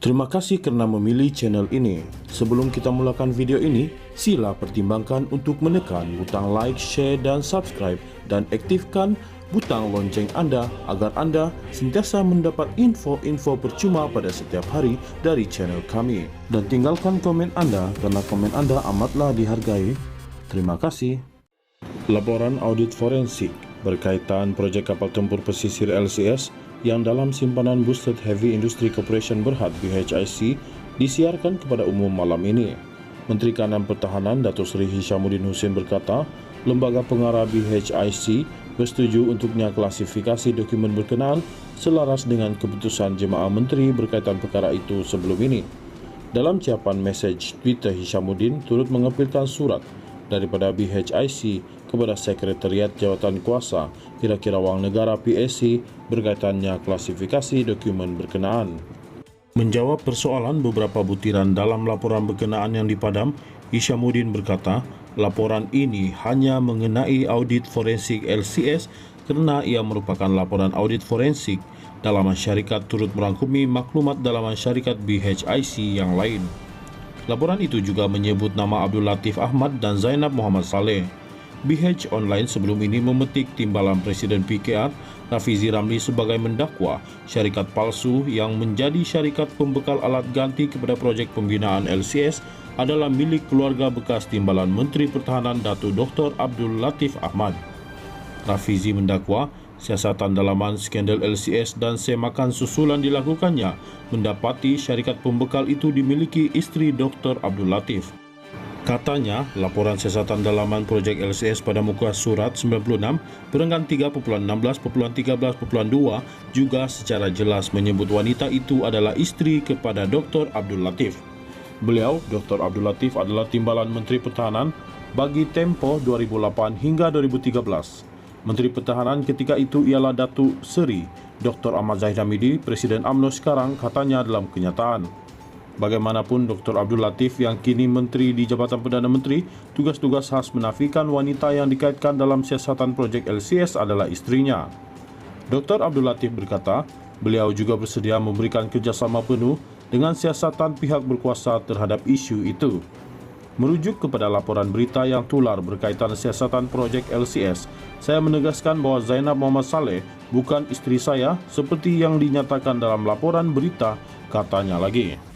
Terima kasih karena memilih channel ini. Sebelum kita mulakan video ini, sila pertimbangkan untuk menekan butang like, share, dan subscribe, dan aktifkan butang lonceng Anda agar Anda sentiasa mendapat info-info percuma pada setiap hari dari channel kami. Dan tinggalkan komen Anda karena komen Anda amatlah dihargai. Terima kasih. Laporan audit forensik berkaitan proyek kapal tempur pesisir LCS yang dalam simpanan Boosted Heavy Industry Corporation Berhad BHIC disiarkan kepada umum malam ini. Menteri Kanan Pertahanan Datuk Seri Hishamuddin Hussein berkata, lembaga pengarah BHIC bersetuju untuknya klasifikasi dokumen berkenaan selaras dengan keputusan Jemaah Menteri berkaitan perkara itu sebelum ini. Dalam ciapan mesej Twitter, Hishamuddin turut mengepilkan surat daripada BHIC kepada Sekretariat Jawatan Kuasa Kira-kira Wang Negara PSC berkaitannya klasifikasi dokumen berkenaan. Menjawab persoalan beberapa butiran dalam laporan berkenaan yang dipadam, Hishamuddin berkata, laporan ini hanya mengenai audit forensik LCS kerana ia merupakan laporan audit forensik. Dalaman syarikat turut merangkumi maklumat dalaman syarikat BHIC yang lain. Laporan itu juga menyebut nama Abdul Latif Ahmad dan Zainab Muhammad Saleh. BH Online sebelum ini memetik timbalan Presiden PKR Rafizi Ramli sebagai mendakwa syarikat palsu yang menjadi syarikat pembekal alat ganti kepada projek pembinaan LCS adalah milik keluarga bekas timbalan Menteri Pertahanan Datuk Dr. Abdul Latif Ahmad. Rafizi mendakwa siasatan dalaman skandal LCS dan semakan susulan dilakukannya mendapati syarikat pembekal itu dimiliki isteri Dr. Abdul Latif. Katanya, laporan siasatan dalaman projek LCS pada muka surat 96 perenggan 3.16.13.2 juga secara jelas menyebut wanita itu adalah isteri kepada Dr. Abdul Latif. Beliau, Dr. Abdul Latif adalah timbalan Menteri Pertahanan bagi tempoh 2008 hingga 2013. Menteri Pertahanan ketika itu ialah Datuk Seri Dr. Ahmad Zahid Hamidi, Presiden UMNO sekarang, katanya dalam kenyataan. Bagaimanapun, Dr. Abdul Latif yang kini Menteri di Jabatan Perdana Menteri, tugas-tugas khas menafikan wanita yang dikaitkan dalam siasatan projek LCS adalah istrinya. Dr. Abdul Latif berkata, beliau juga bersedia memberikan kerjasama penuh dengan siasatan pihak berkuasa terhadap isu itu. Merujuk kepada laporan berita yang tular berkaitan siasatan projek LCS, saya menegaskan bahawa Zainab Muhammad Saleh bukan isteri saya seperti yang dinyatakan dalam laporan berita, katanya lagi.